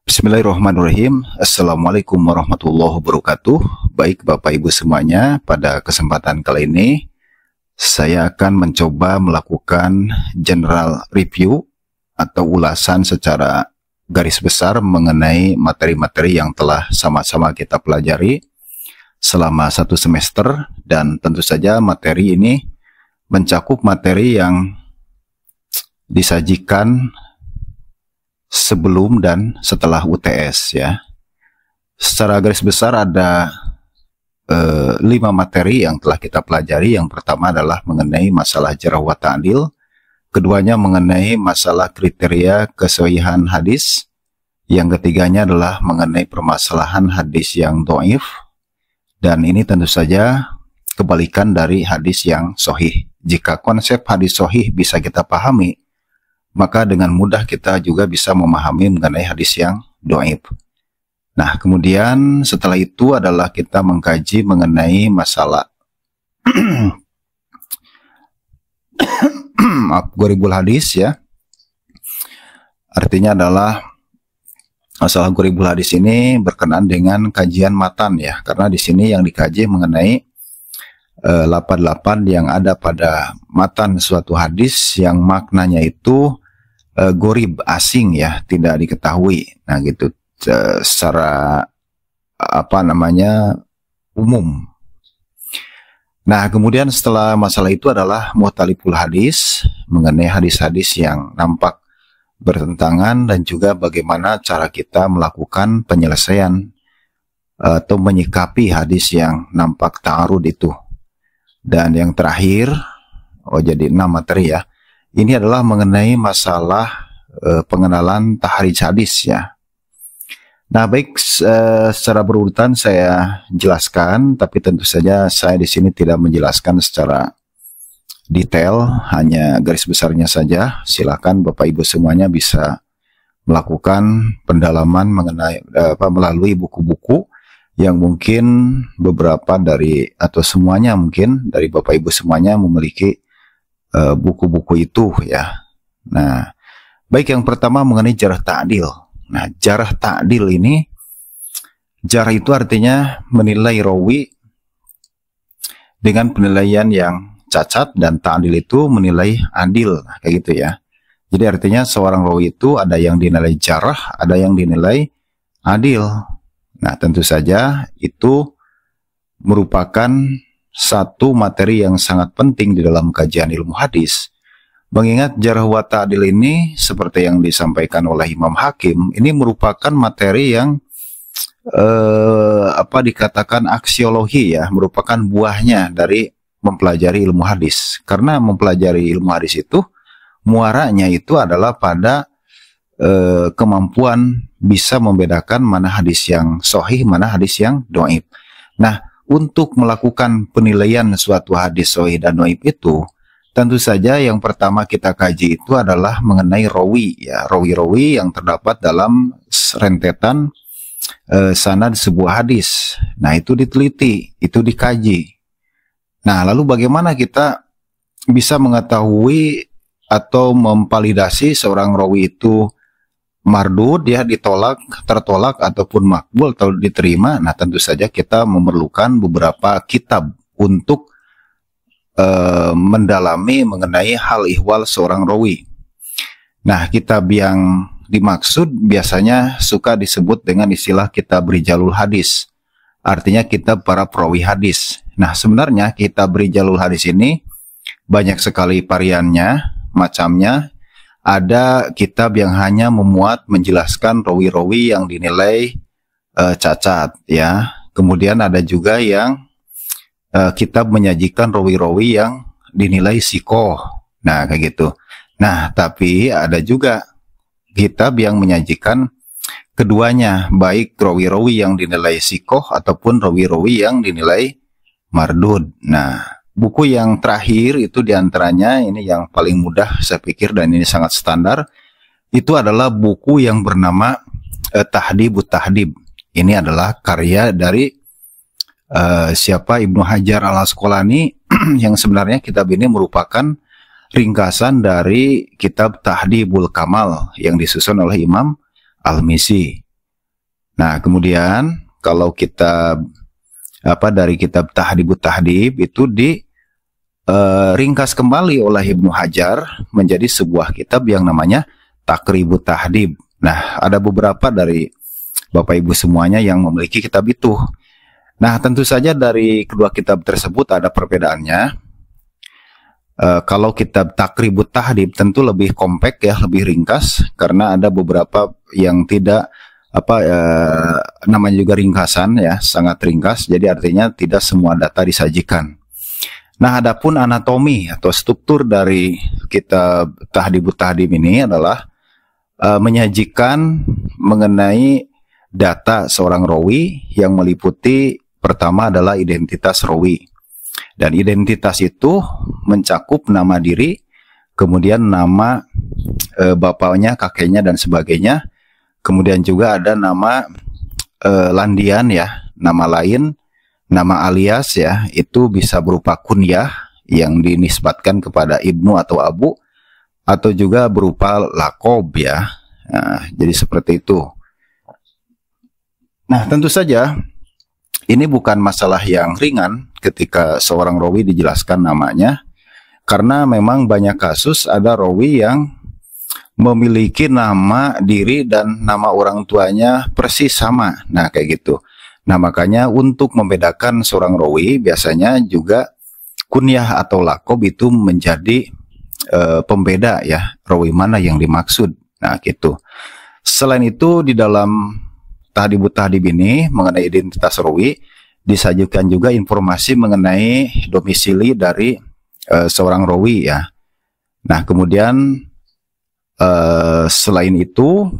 Bismillahirrahmanirrahim. Assalamualaikum warahmatullahi wabarakatuh. Baik Bapak Ibu semuanya, pada kesempatan kali ini saya akan mencoba melakukan general review atau ulasan secara garis besar mengenai materi-materi yang telah sama-sama kita pelajari selama satu semester, dan tentu saja materi ini mencakup materi yang disajikan sebelum dan setelah UTS ya. Secara garis besar ada 5 materi yang telah kita pelajari. Yang pertama adalah mengenai masalah jarh wa ta'dil, keduanya mengenai masalah kriteria kesahihan hadis, yang ketiganya adalah mengenai permasalahan hadis yang dhaif, dan ini tentu saja kebalikan dari hadis yang sahih. Jika konsep hadis sahih bisa kita pahami, maka dengan mudah kita juga bisa memahami mengenai hadis yang dhaif. Nah, kemudian setelah itu adalah kita mengkaji mengenai masalah gharibul hadis ya. Artinya adalah masalah gharibul hadis ini berkenaan dengan kajian matan ya, karena di sini yang dikaji mengenai lafaz-lafaz yang ada pada matan suatu hadis yang maknanya itu gharib, asing ya, tidak diketahui. Nah gitu, secara umum. Nah kemudian setelah masalah itu adalah mukhtaliful hadis, mengenai hadis-hadis yang nampak bertentangan dan juga bagaimana cara kita melakukan penyelesaian atau menyikapi hadis yang nampak ta'arud itu. Dan yang terakhir, jadi 6 materi ya, ini adalah mengenai masalah pengenalan tahrij hadis ya. Nah baik, secara berurutan saya jelaskan, tapi tentu saja saya di sini tidak menjelaskan secara detail, hanya garis besarnya saja. Silakan Bapak Ibu semuanya bisa melakukan pendalaman mengenai melalui buku-buku yang mungkin beberapa dari atau semuanya mungkin dari Bapak Ibu semuanya memiliki buku-buku itu ya. Nah, baik, yang pertama mengenai jarh ta'dil. Nah, jarh ta'dil ini, jarh itu artinya menilai rawi dengan penilaian yang cacat, dan ta'dil itu menilai adil, kayak gitu ya. Jadi artinya seorang rawi itu ada yang dinilai jarh, ada yang dinilai adil. Nah, tentu saja itu merupakan satu materi yang sangat penting di dalam kajian ilmu hadis. Mengingat jarh wa ta'dil ini seperti yang disampaikan oleh Imam Hakim, ini merupakan materi yang dikatakan aksiologi ya, merupakan buahnya dari mempelajari ilmu hadis. Karena mempelajari ilmu hadis itu muaranya itu adalah pada kemampuan bisa membedakan mana hadis yang sahih, mana hadis yang dhaif. Nah, untuk melakukan penilaian suatu hadis sahih dan dhaif itu, tentu saja yang pertama kita kaji itu adalah mengenai rawi ya, rawi-rawi yang terdapat dalam rentetan sanad sebuah hadis. Nah, itu diteliti, itu dikaji. Nah, lalu bagaimana kita bisa mengetahui atau memvalidasi seorang rawi itu mardud ya, ditolak, tertolak, ataupun makbul atau diterima? Nah, tentu saja kita memerlukan beberapa kitab untuk mendalami mengenai hal ihwal seorang rawi. Nah, kitab yang dimaksud biasanya suka disebut dengan istilah kitab rijalul hadis, artinya kitab para perawi hadis. Nah, sebenarnya kitab rijalul hadis ini banyak sekali variannya, macamnya. Ada kitab yang hanya memuat menjelaskan rawi-rawi yang dinilai cacat ya. Kemudian ada juga yang kitab menyajikan rawi-rawi yang dinilai sikoh. Nah, kayak gitu. Nah, tapi ada juga kitab yang menyajikan keduanya, baik rawi-rawi yang dinilai sikoh ataupun rawi-rawi yang dinilai mardud. Nah, buku yang terakhir itu diantaranya ini yang paling mudah saya pikir, dan ini sangat standar, itu adalah buku yang bernama Tahdhibut Tahdhib. Ini adalah karya dari Ibnu Hajar al-Asqalani yang sebenarnya kitab ini merupakan ringkasan dari kitab Tahdhibul Kamal yang disusun oleh Imam Al-Mizzi. Nah, kemudian kalau kita dari kitab Tahdhibut Tahdhib itu ringkas kembali oleh Ibnu Hajar menjadi sebuah kitab yang namanya Taqribut Tahdhib. Nah, ada beberapa dari Bapak Ibu semuanya yang memiliki kitab itu. Nah, tentu saja dari kedua kitab tersebut ada perbedaannya. Kalau kitab Taqribut Tahdhib tentu lebih kompak ya, lebih ringkas, karena ada beberapa yang tidak namanya juga ringkasan ya, sangat ringkas, jadi artinya tidak semua data disajikan. Nah, adapun anatomi atau struktur dari kitab Tahdhibut Tahdhib ini adalah menyajikan mengenai data seorang rawi yang meliputi pertama adalah identitas rawi. Dan identitas itu mencakup nama diri, kemudian nama bapaknya, kakeknya, dan sebagainya. Kemudian juga ada nama landian ya, nama lain, nama alias ya, itu bisa berupa kunyah yang dinisbatkan kepada ibnu atau abu, atau juga berupa lakob ya. Nah, jadi seperti itu. Nah, tentu saja ini bukan masalah yang ringan ketika seorang rawi dijelaskan namanya, karena memang banyak kasus ada rawi yang memiliki nama diri dan nama orang tuanya persis sama. Nah, kayak gitu. Nah, makanya untuk membedakan seorang rawi biasanya juga kunyah atau lakob itu menjadi pembeda ya, rawi mana yang dimaksud. Nah, gitu. Selain itu di dalam Tahdhibut Tahdhib ini mengenai identitas rawi disajikan juga informasi mengenai domisili dari seorang rawi ya. Nah, kemudian selain itu,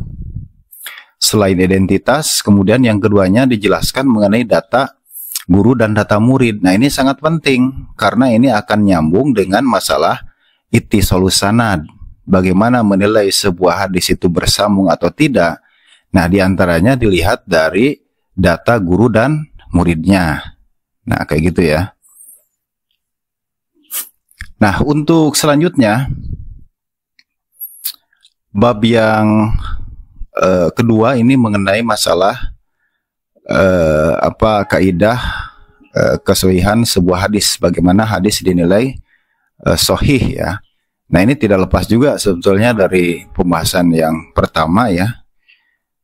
selain identitas, kemudian yang keduanya dijelaskan mengenai data guru dan data murid. Nah, ini sangat penting karena ini akan nyambung dengan masalah ittisalus sanad. Bagaimana menilai sebuah hadis itu bersambung atau tidak. Nah, diantaranya dilihat dari data guru dan muridnya. Nah, kayak gitu ya. Nah, untuk selanjutnya, bab yang kedua ini mengenai masalah kaidah kesohihan sebuah hadis, bagaimana hadis dinilai sahih ya. Nah, ini tidak lepas juga sebetulnya dari pembahasan yang pertama ya.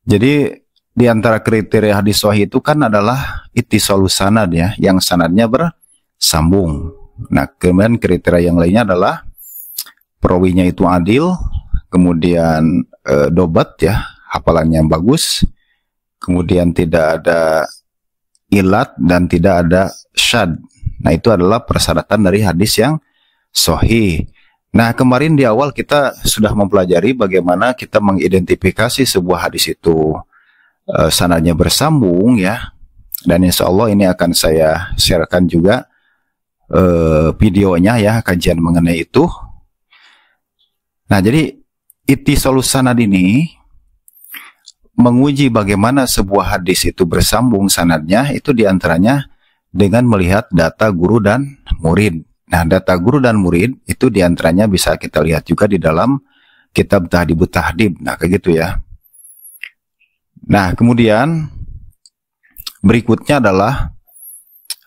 Jadi di antara kriteria hadis sahih itu kan adalah ittisalus sanad ya, yang sanadnya bersambung. Nah, kemudian kriteria yang lainnya adalah perawinya itu adil, kemudian dobat ya, hafalannya yang bagus, kemudian tidak ada ilat dan tidak ada syad. Nah, itu adalah persyaratan dari hadis yang sahih. Nah, kemarin di awal kita sudah mempelajari bagaimana kita mengidentifikasi sebuah hadis itu sanadnya bersambung ya, dan insya Allah ini akan saya sharekan juga videonya ya, kajian mengenai itu. Nah, jadi ittisalus sanad ini menguji bagaimana sebuah hadis itu bersambung sanadnya, itu diantaranya dengan melihat data guru dan murid. Nah, data guru dan murid itu diantaranya bisa kita lihat juga di dalam kitab Tahdhibut Tahdhib. Nah, kayak gitu ya. Nah, kemudian berikutnya adalah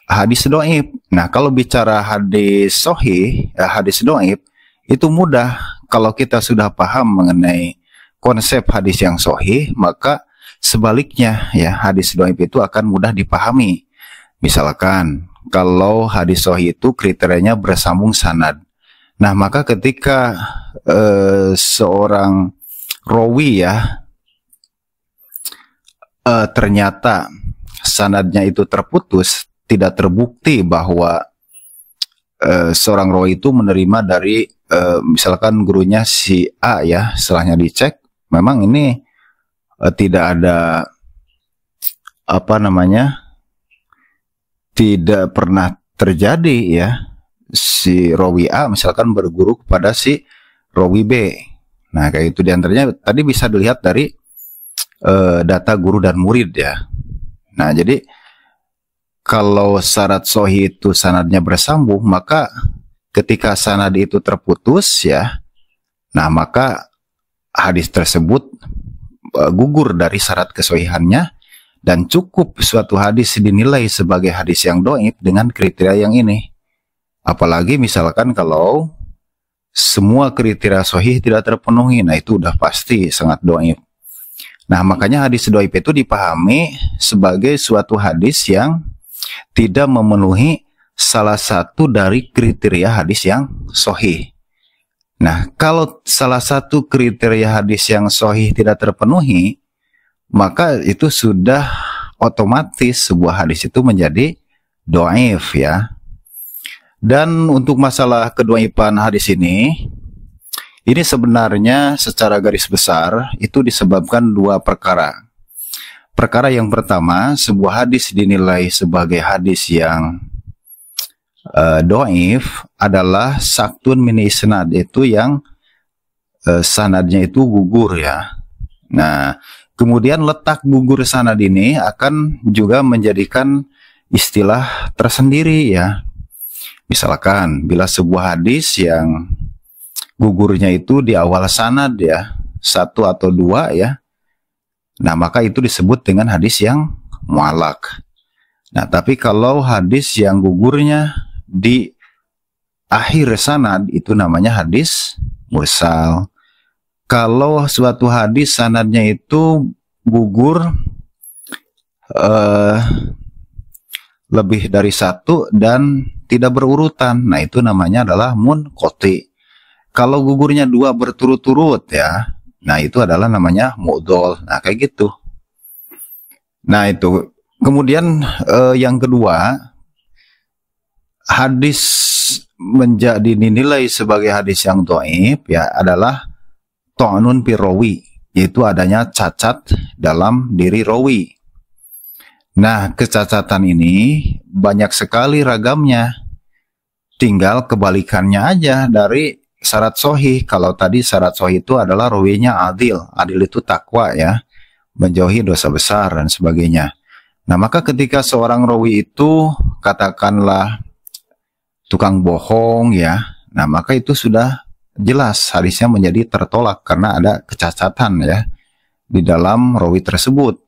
hadis dhaif. Nah, kalau bicara hadis sahih, hadis dhaif itu mudah. Kalau kita sudah paham mengenai konsep hadis yang sahih, maka sebaliknya ya, hadis dhaif itu akan mudah dipahami. Misalkan kalau hadis sahih itu kriterianya bersambung sanad. Nah, maka ketika seorang rawi ya ternyata sanadnya itu terputus, tidak terbukti bahwa seorang rawi itu menerima dari misalkan gurunya si A ya, setelahnya dicek memang ini tidak ada tidak pernah terjadi ya, si rawi A misalkan berguru kepada si rawi B. Nah, kayak itu diantaranya tadi bisa dilihat dari data guru dan murid ya. Nah, jadi kalau syarat sahih itu sanadnya bersambung, maka ketika sanad itu terputus ya, nah maka hadis tersebut gugur dari syarat kesahihannya, Dan cukup suatu hadis dinilai sebagai hadis yang dhaif dengan kriteria yang ini. Apalagi misalkan kalau semua kriteria sahih tidak terpenuhi, nah itu udah pasti sangat dhaif. Nah, makanya hadis dhaif itu dipahami sebagai suatu hadis yang tidak memenuhi salah satu dari kriteria hadis yang sahih. Nah, kalau salah satu kriteria hadis yang sahih tidak terpenuhi, maka itu sudah otomatis sebuah hadis itu menjadi dhaif ya. Dan untuk masalah kedhaifan hadis ini sebenarnya secara garis besar itu disebabkan dua perkara. Perkara yang pertama, sebuah hadis dinilai sebagai hadis yang dhaif adalah saktun min isnad, itu yang sanadnya itu gugur ya. Nah, kemudian letak gugur sanad ini akan juga menjadikan istilah tersendiri ya. Misalkan bila sebuah hadis yang gugurnya itu di awal sanad ya, 1 atau 2 ya, nah maka itu disebut dengan hadis yang mu'allaq. Nah, tapi kalau hadis yang gugurnya di akhir sanad itu namanya hadis mursal. Kalau suatu hadis sanadnya itu gugur lebih dari 1 dan tidak berurutan, nah itu namanya adalah munqati. Kalau gugurnya 2 berturut-turut ya, nah itu adalah namanya mu'dhal. Nah kayak gitu. Nah itu. Kemudian yang kedua, hadis menjadi dinilai sebagai hadis yang dhaif ya adalah ta'nun fi rawi, yaitu adanya cacat dalam diri rawi. Nah, kecacatan ini banyak sekali ragamnya. Tinggal kebalikannya aja dari syarat sahih. Kalau tadi syarat sahih itu adalah rawinya adil. Adil itu takwa ya, menjauhi dosa besar dan sebagainya. Nah, maka ketika seorang rawi itu katakanlah tukang bohong ya, nah maka itu sudah jelas hadisnya menjadi tertolak karena ada kecacatan ya di dalam rawi tersebut.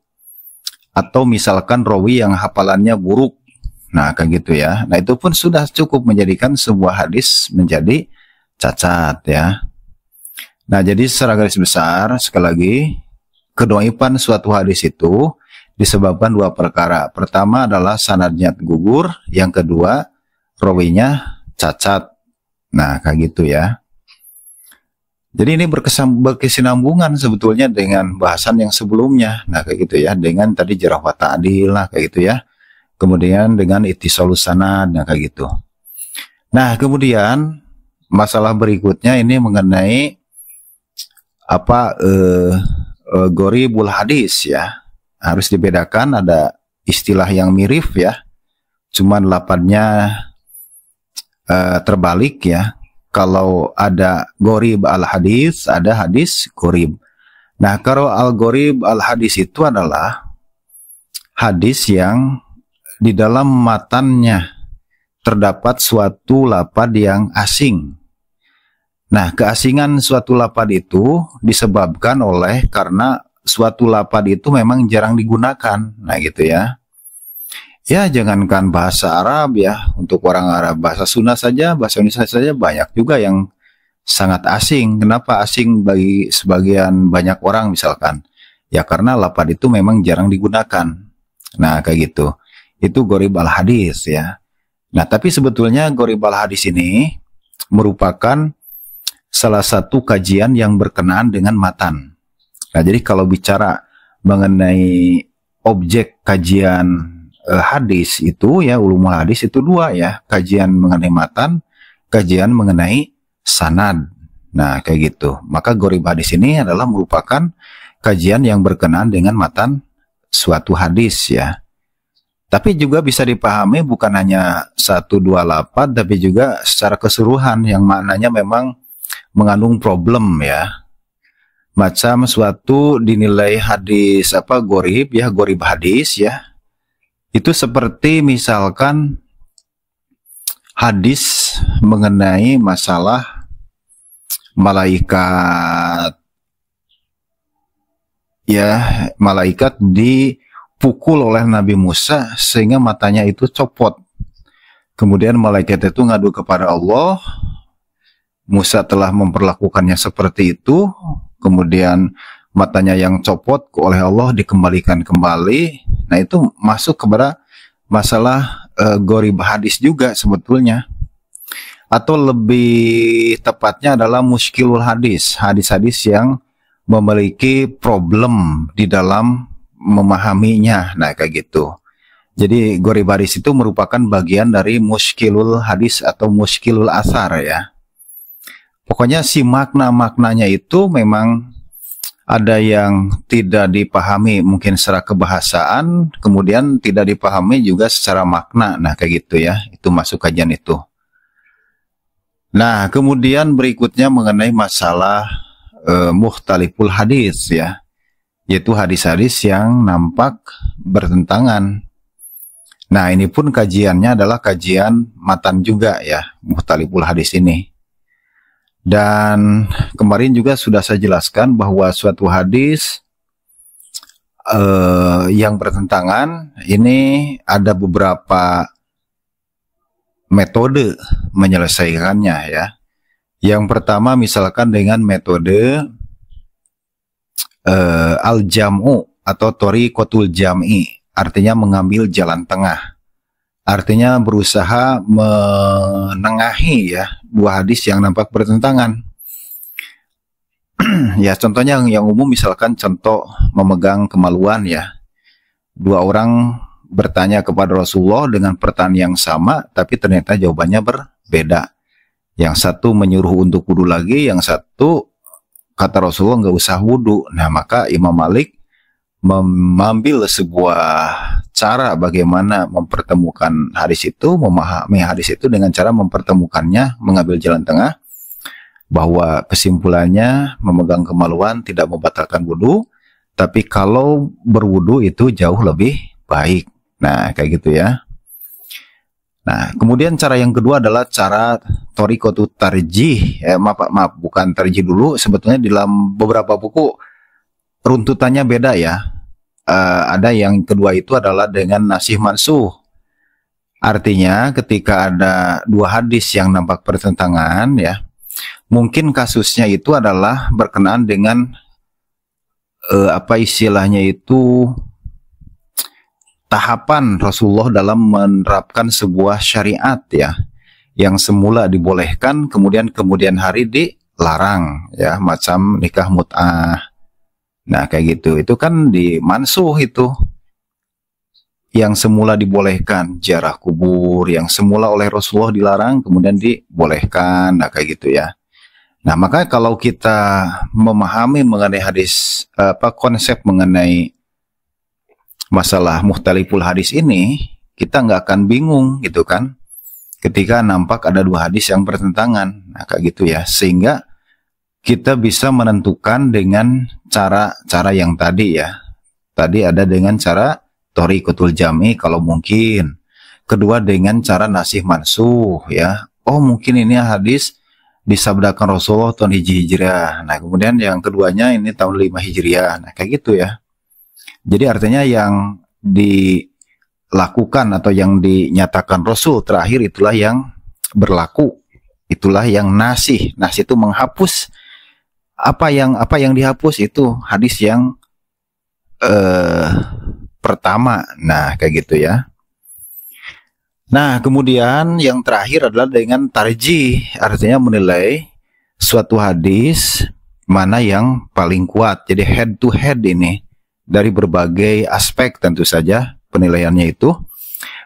Atau misalkan rawi yang hafalannya buruk, nah kayak gitu ya. Nah itu pun sudah cukup menjadikan sebuah hadis menjadi cacat ya. Nah jadi secara garis besar sekali lagi, kedhaifan suatu hadis itu disebabkan dua perkara. Pertama adalah sanadnya gugur, yang kedua rawinya cacat. Nah kayak gitu ya. Jadi ini berkesinambungan sebetulnya dengan bahasan yang sebelumnya. Nah kayak gitu ya, dengan tadi jarh wa ta'dil lah kayak gitu ya. Kemudian dengan ittisalus sanad, nah kayak gitu. Nah kemudian masalah berikutnya ini mengenai apa gharibul hadis ya. Harus dibedakan, ada istilah yang mirip ya. Cuman lafadznya terbalik ya. Kalau ada gharib al-hadis, ada hadis gharib. Nah, kalau al-gharib al-hadis itu adalah hadis yang di dalam matannya terdapat suatu lafaz yang asing. Nah, keasingan suatu lafaz itu disebabkan oleh karena suatu lafaz itu memang jarang digunakan. Nah, gitu ya. Ya, jangankan bahasa Arab ya, untuk orang Arab, bahasa Sunda saja, bahasa Indonesia saja banyak juga yang sangat asing. Kenapa asing bagi sebagian banyak orang misalkan? Ya karena lafaz itu memang jarang digunakan. Nah, kayak gitu. Itu gharib al-hadis ya. Nah, tapi sebetulnya gharib al-hadis ini merupakan salah satu kajian yang berkenaan dengan matan. Nah, jadi kalau bicara mengenai objek kajian hadis itu ya, ulumul hadis itu dua ya, kajian mengenai matan, kajian mengenai sanad. Nah kayak gitu. Maka gharib hadis ini adalah merupakan kajian yang berkenaan dengan matan suatu hadis ya. Tapi juga bisa dipahami bukan hanya 1-2 lafaz, tapi juga secara keseluruhan yang maknanya memang mengandung problem ya. Macam suatu dinilai hadis apa gharib ya, gharib hadis ya. Itu seperti misalkan hadis mengenai masalah malaikat ya, malaikat dipukul oleh Nabi Musa sehingga matanya itu copot. Kemudian malaikat itu ngadu kepada Allah, Musa telah memperlakukannya seperti itu, kemudian matanya yang copot oleh Allah dikembalikan kembali. Nah, itu masuk kepada masalah gorib hadis juga sebetulnya. Atau lebih tepatnya adalah muskilul hadis, hadis-hadis yang memiliki problem di dalam memahaminya. Nah, kayak gitu. Jadi gorib hadis itu merupakan bagian dari muskilul hadis atau muskilul asar ya. Pokoknya si makna-maknanya itu memang ada yang tidak dipahami mungkin secara kebahasaan, kemudian tidak dipahami juga secara makna. Nah, kayak gitu ya. Itu masuk kajian itu. Nah, kemudian berikutnya mengenai masalah mukhtaliful hadis ya. Yaitu hadis-hadis yang nampak bertentangan. Nah, ini pun kajiannya adalah kajian matan juga ya, mukhtaliful hadis ini. Dan kemarin juga sudah saya jelaskan bahwa suatu hadis yang bertentangan ini ada beberapa metode menyelesaikannya ya. Yang pertama misalkan dengan metode al-jam'u atau thoriqatul jam'i, artinya mengambil jalan tengah. Artinya berusaha menengahi ya dua hadis yang nampak bertentangan. Ya, contohnya yang umum misalkan contoh memegang kemaluan ya. Dua orang bertanya kepada Rasulullah dengan pertanyaan yang sama, tapi ternyata jawabannya berbeda. Yang satu menyuruh untuk wudu lagi, yang satu kata Rasulullah nggak usah wudu. Nah, maka Imam Malik mengambil sebuah cara bagaimana mempertemukan hadis itu, memahami hadis itu dengan cara mempertemukannya, mengambil jalan tengah, bahwa kesimpulannya memegang kemaluan tidak membatalkan wudu, tapi kalau berwudu itu jauh lebih baik. Nah, kayak gitu ya. Nah, kemudian cara yang kedua adalah cara thoriqatut tarjih. Maaf, bukan tarjih dulu. Sebetulnya di dalam beberapa buku runtutannya beda ya. Ada yang kedua itu adalah dengan nasih mansuh. Artinya ketika ada dua hadis yang nampak bertentangan ya, mungkin kasusnya itu adalah berkenaan dengan apa istilahnya itu, tahapan Rasulullah dalam menerapkan sebuah syariat ya, yang semula dibolehkan kemudian hari dilarang ya, macam nikah mut'ah. Nah, kayak gitu. Itu kan dimansuh itu. Yang semula dibolehkan, ziarah kubur, yang semula oleh Rasulullah dilarang, kemudian dibolehkan. Nah, kayak gitu ya. Nah, maka kalau kita memahami mengenai hadis, konsep mengenai masalah mukhtaliful hadis ini, kita nggak akan bingung gitu kan. Ketika nampak ada dua hadis yang bertentangan. Nah, kayak gitu ya. Sehingga kita bisa menentukan dengan cara-cara yang tadi ya. Tadi ada dengan cara thoriqatul jam'i kalau mungkin. Kedua dengan cara nasih mansuh ya. Oh, mungkin ini hadis disabdakan Rasulullah tahun Hijriyah. Nah, kemudian yang keduanya ini tahun 5 Hijriyah. Nah, kayak gitu ya. Jadi artinya yang dilakukan atau yang dinyatakan Rasul terakhir itulah yang berlaku. Itulah yang nasih. Nasih itu menghapus. Apa yang dihapus itu hadis yang pertama. Nah, kayak gitu ya. Nah, kemudian yang terakhir adalah dengan tarjih, artinya menilai suatu hadis mana yang paling kuat. Jadi head to head ini dari berbagai aspek tentu saja penilaiannya itu,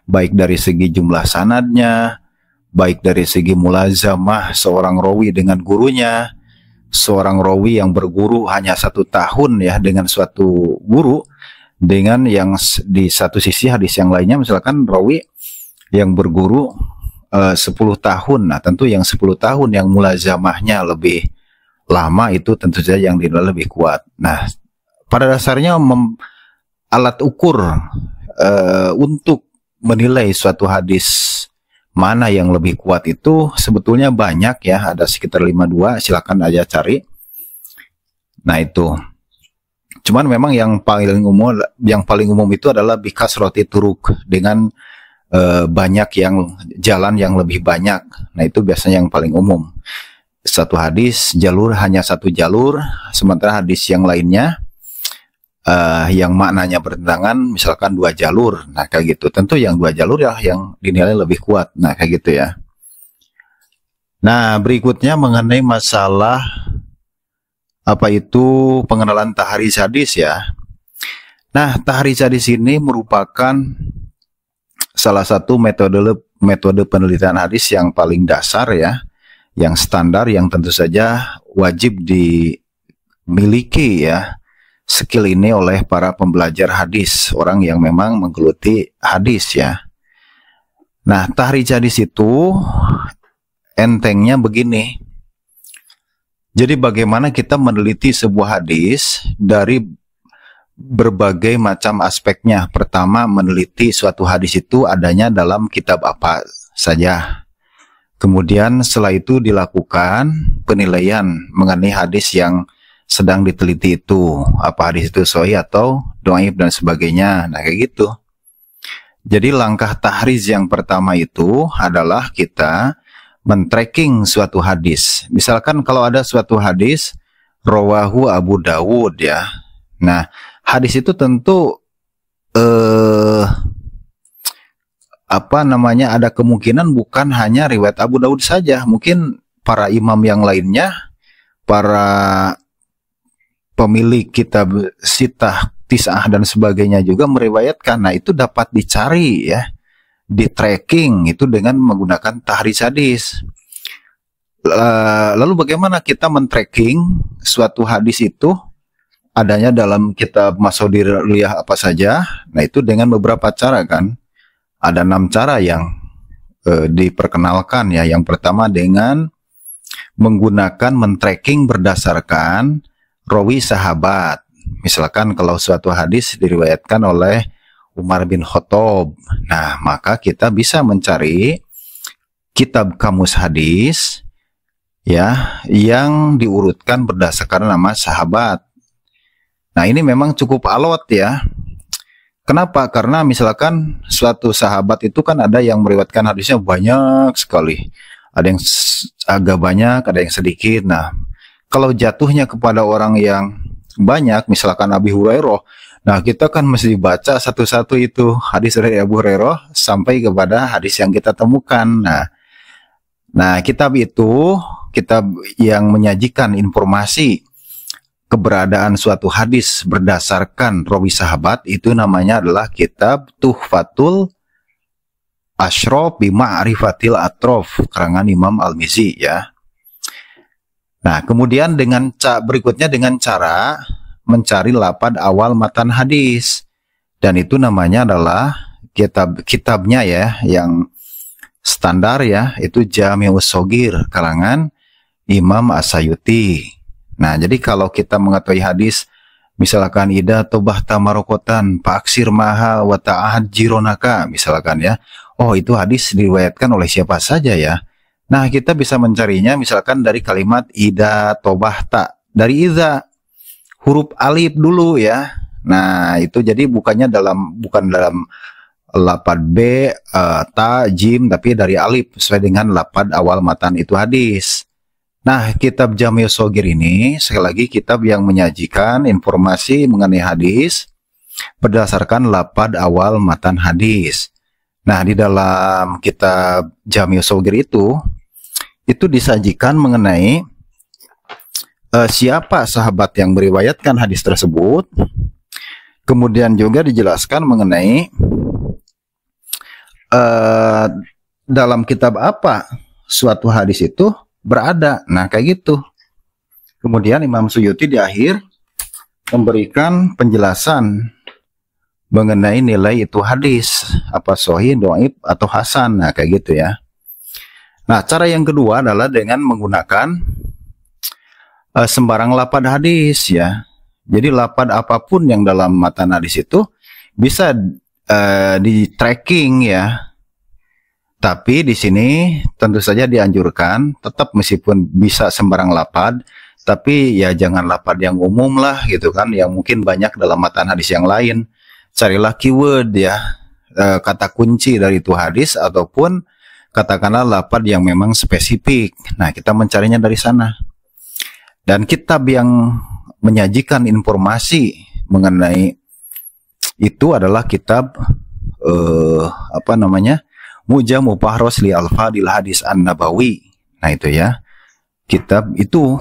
baik dari segi jumlah sanadnya, baik dari segi mulazamah seorang rawi dengan gurunya, seorang rawi yang berguru hanya 1 tahun ya dengan suatu guru, dengan yang di satu sisi hadis yang lainnya misalkan rawi yang berguru 10 tahun. Nah, tentu yang 10 tahun yang mulazamahnya lebih lama itu tentu saja yang dinilai lebih kuat. Nah, pada dasarnya alat ukur untuk menilai suatu hadis mana yang lebih kuat itu sebetulnya banyak ya, ada sekitar 52, silakan aja cari. Nah, itu. Cuman memang yang paling umum itu adalah bikas roti turuk dengan banyak yang jalan yang lebih banyak. Nah, itu biasanya yang paling umum. Satu hadis jalur hanya satu jalur, sementara hadis yang lainnya yang maknanya bertentangan misalkan dua jalur. Nah, kayak gitu. Tentu yang dua jalur ya yang dinilai lebih kuat. Nah, kayak gitu ya. Nah, berikutnya mengenai masalah apa itu pengenalan tahrij hadis ya. Nah, tahrij hadis ini merupakan salah satu metode penelitian hadis yang paling dasar ya, yang standar, yang tentu saja wajib dimiliki ya skill ini oleh para pembelajar hadis, orang yang memang menggeluti hadis ya. Nah, tahrij hadis itu entengnya begini. Jadi bagaimana kita meneliti sebuah hadis dari berbagai macam aspeknya. Pertama, meneliti suatu hadis itu adanya dalam kitab apa saja. Kemudian setelah itu dilakukan penilaian mengenai hadis yang sedang diteliti itu, apa hadis itu sahih atau dhaif dan sebagainya. Nah, kayak gitu. Jadi langkah tahrij yang pertama itu adalah kita men-tracking suatu hadis. Misalkan kalau ada suatu hadis rawahu Abu Dawud ya. Nah, hadis itu tentu ada kemungkinan bukan hanya riwayat Abu Dawud saja, mungkin para imam yang lainnya, para pemilik kitab sitah, tis'ah dan sebagainya juga meriwayatkan. Nah, itu dapat dicari ya, di tracking itu dengan menggunakan tahrij hadis. Lalu bagaimana kita men-tracking suatu hadis itu adanya dalam kitab Masadir Riyah apa saja? Nah, itu dengan beberapa cara kan. Ada 6 cara yang diperkenalkan ya. Yang pertama dengan menggunakan men-tracking berdasarkan rawi sahabat. Misalkan kalau suatu hadis diriwayatkan oleh Umar bin Khattab, nah maka kita bisa mencari kitab kamus hadis ya yang diurutkan berdasarkan nama sahabat. Nah, ini memang cukup alot ya. Kenapa? Karena misalkan suatu sahabat itu kan ada yang meriwayatkan hadisnya banyak sekali. Ada yang agak banyak, ada yang sedikit. Nah, kalau jatuhnya kepada orang yang banyak, misalkan Abi Hurairah, nah kita kan mesti baca satu-satu itu hadis dari Abu Hurairah sampai kepada hadis yang kita temukan. Nah, kitab itu, kitab yang menyajikan informasi keberadaan suatu hadis berdasarkan rawi sahabat, itu namanya adalah kitab Tuhfatul Ashraf bi Ma'rifatil Atrof, karangan Imam Al-Mizzi ya. Nah, kemudian berikutnya dengan cara mencari lafaz awal matan hadis. Dan itu namanya adalah kitabnya ya, yang standar ya, itu Jami'us Shogir, karangan Imam As-Sayuti. Nah, jadi kalau kita mengetahui hadis, misalkan ida tobah tamarokotan, paksir maha wa ta'ahad jironaka, misalkan ya, oh itu hadis diriwayatkan oleh siapa saja ya. Nah, kita bisa mencarinya misalkan dari kalimat ida tobahta, dari iza, huruf alif dulu ya. Nah, itu jadi bukan dalam lapad b, ta, jim, tapi dari alif sesuai dengan lapad awal matan itu hadis. Nah, kitab Jami'us Shogir ini sekali lagi kitab yang menyajikan informasi mengenai hadis berdasarkan lapad awal matan hadis. Nah, di dalam kitab Jami'us Shogir itu disajikan mengenai siapa sahabat yang meriwayatkan hadis tersebut. Kemudian juga dijelaskan mengenai dalam kitab apa suatu hadis itu berada. Nah, kayak gitu. Kemudian Imam Suyuti di akhir memberikan penjelasan mengenai nilai itu hadis, apa sahih, dhaif atau hasan. Nah, kayak gitu ya. Nah, cara yang kedua adalah dengan menggunakan sembarang lapad hadis ya. Jadi lapad apapun yang dalam matan hadis itu bisa di tracking ya. Tapi di sini tentu saja dianjurkan tetap meskipun bisa sembarang lapad, tapi ya jangan lafaz yang umum lah gitu kan, yang mungkin banyak dalam matan hadis yang lain. Carilah keyword ya, kata kunci dari itu hadis, ataupun katakanlah lafaz yang memang spesifik. Nah, kita mencarinya dari sana. Dan kitab yang menyajikan informasi mengenai itu adalah kitab Mujamu Fahros li Al-Fadil Hadis An-Nabawi. Nah, itu ya, kitab itu.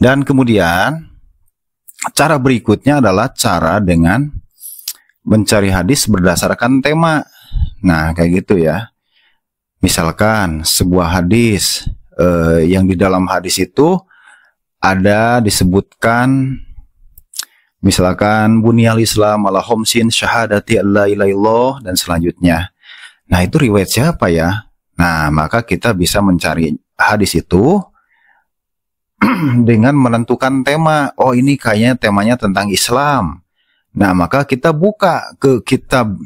Dan kemudian cara berikutnya adalah cara dengan mencari hadis berdasarkan tema. Nah, kayak gitu ya. Misalkan sebuah hadis yang di dalam hadis itu ada disebutkan, misalkan bunyal Islam ala khamsin syahadati alla ilaha illallah dan selanjutnya. Nah, itu riwayat siapa ya? Nah, maka kita bisa mencari hadis itu dengan menentukan tema. Oh, ini kayaknya temanya tentang Islam. Nah, maka kita buka ke kitab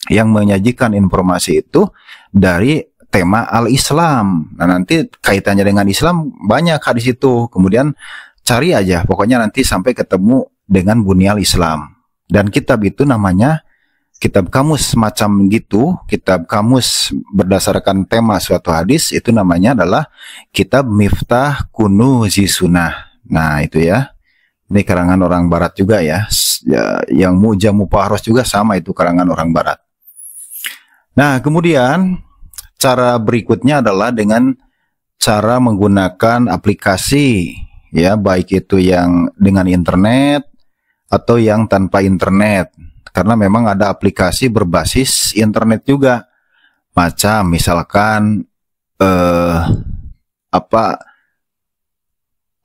yang menyajikan informasi itu dari tema Al-Islam. Nah, nanti kaitannya dengan Islam banyak hadis itu. Kemudian cari aja, pokoknya nanti sampai ketemu dengan Bunyal Islam. Dan kitab itu namanya kitab kamus semacam gitu, kitab kamus berdasarkan tema suatu hadis, itu namanya adalah kitab Miftah Kunuzi Sunnah. Nah, itu ya. Ini karangan orang barat juga ya. Yang Mujamu Fahros juga sama, itu karangan orang barat. Nah, kemudian cara berikutnya adalah dengan cara menggunakan aplikasi ya, baik itu yang dengan internet atau yang tanpa internet. Karena memang ada aplikasi berbasis internet juga. Macam misalkan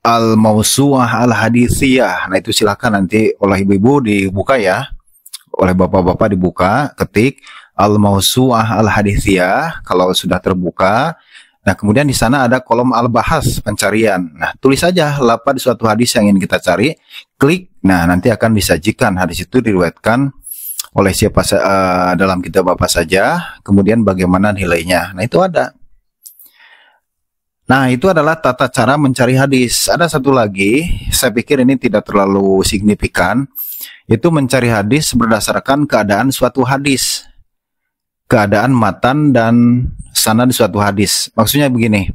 Al-Mawsu'ah Al-Hadithiyah. Nah, itu silakan nanti oleh ibu-ibu dibuka ya. Oleh bapak-bapak dibuka, ketik Al-Mawsu'ah Al-Hadithiyah kalau sudah terbuka. Nah, kemudian di sana ada kolom al-bahas pencarian. Nah, tulis saja lafaz suatu hadis yang ingin kita cari, klik. Nah, nanti akan disajikan hadis itu diriwayatkan oleh siapa dalam kitab apa saja, kemudian bagaimana nilainya. Nah, itu ada. Nah, itu adalah tata cara mencari hadis. Ada satu lagi, saya pikir ini tidak terlalu signifikan, itu mencari hadis berdasarkan keadaan suatu hadis. Keadaan matan dan sanad suatu hadis. Maksudnya begini,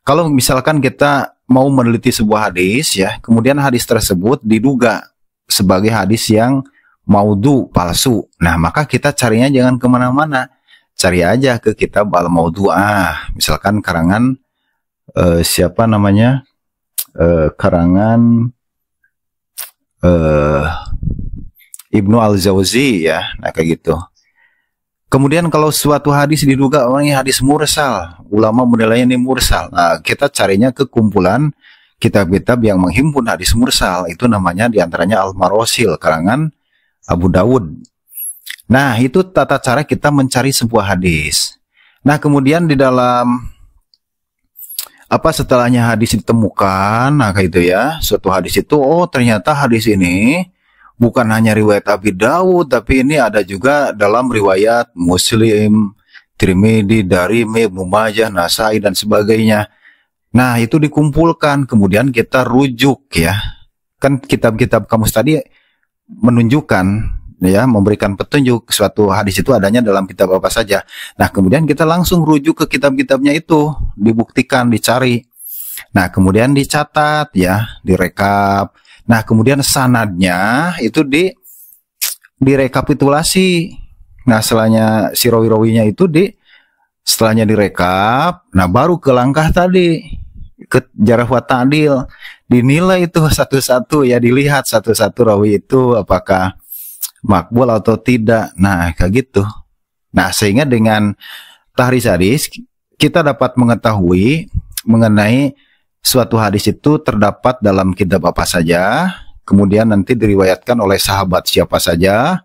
kalau misalkan kita mau meneliti sebuah hadis ya, kemudian hadis tersebut diduga sebagai hadis yang maudhu, palsu. Nah, maka kita carinya jangan kemana-mana. Cari aja ke kitab Al-Mawdu'ah. Misalkan karangan siapa namanya? Karangan Ibnu Al-Jauzi ya. Nah, kayak gitu. Kemudian kalau suatu hadis diduga orangnya hadis mursal, ulama menilainya ini mursal. Nah, kita carinya ke kumpulan kitab-kitab yang menghimpun hadis mursal. Itu namanya diantaranya Al-Marosil, karangan Abu Dawud. Nah, itu tata cara kita mencari sebuah hadis. Nah, kemudian di dalam setelahnya hadis ditemukan, nah kayak itu ya, suatu hadis itu, oh ternyata hadis ini bukan hanya riwayat Abi Dawud, tapi ini ada juga dalam riwayat Muslim, Tirmidzi, Darimi, Ibnu Majah, Nasai, dan sebagainya. Nah, itu dikumpulkan, kemudian kita rujuk ya. Kan kitab-kitab kamus tadi menunjukkan ya, memberikan petunjuk suatu hadis itu adanya dalam kitab apa saja. Nah, kemudian kita langsung rujuk ke kitab-kitabnya itu, dibuktikan, dicari. Nah, kemudian dicatat ya, direkap. Nah, kemudian sanadnya itu direkapitulasi. Nah, setelahnya si rawi-rawinya itu setelahnya direkap, nah baru ke langkah tadi, ke jarh wa ta'dil, dinilai itu satu-satu ya, dilihat satu-satu rawi itu apakah makbul atau tidak. Nah, kayak gitu. Nah, sehingga dengan tahris hadis kita dapat mengetahui mengenai suatu hadis itu terdapat dalam kitab apa saja, kemudian nanti diriwayatkan oleh sahabat siapa saja.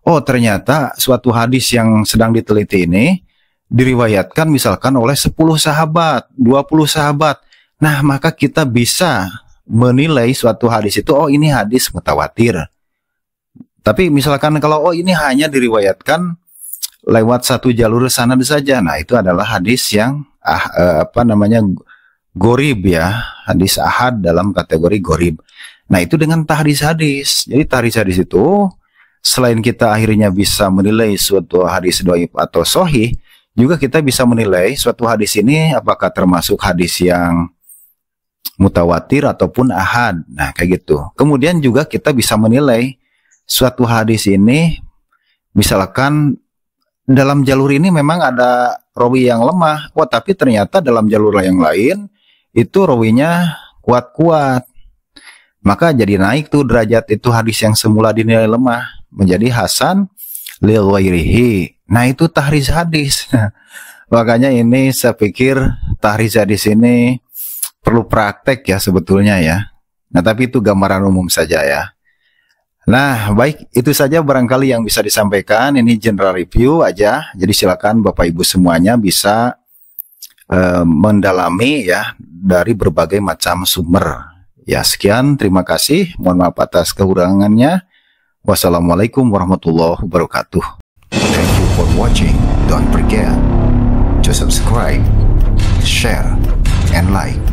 Oh, ternyata suatu hadis yang sedang diteliti ini diriwayatkan misalkan oleh 10 sahabat, 20 sahabat. Nah, maka kita bisa menilai suatu hadis itu, oh ini hadis mutawatir. Tapi misalkan kalau oh ini hanya diriwayatkan lewat satu jalur sanad saja, nah itu adalah hadis yang gorib ya, hadis ahad dalam kategori gorib. Nah itu dengan tahrij hadis. Jadi tahrij hadis itu selain kita akhirnya bisa menilai suatu hadis dhaif atau sahih, juga kita bisa menilai suatu hadis ini apakah termasuk hadis yang mutawatir ataupun ahad. Nah kayak gitu. Kemudian juga kita bisa menilai suatu hadis ini, misalkan dalam jalur ini memang ada rawi yang lemah, wah tapi ternyata dalam jalur yang lain itu rawinya kuat-kuat, maka jadi naik tuh derajat itu hadis yang semula dinilai lemah menjadi hasan li ghairihi. Nah itu tahrij hadis. Makanya ini saya pikir tahrij hadis ini perlu praktek ya sebetulnya ya. Nah tapi itu gambaran umum saja ya. Nah, baik, itu saja barangkali yang bisa disampaikan. Ini general review aja. Jadi silakan Bapak Ibu semuanya bisa mendalami ya dari berbagai macam sumber. Ya, sekian, terima kasih. Mohon maaf atas kekurangannya. Wassalamualaikum warahmatullahi wabarakatuh. Thank you for watching. Don't forget to subscribe, share, and like.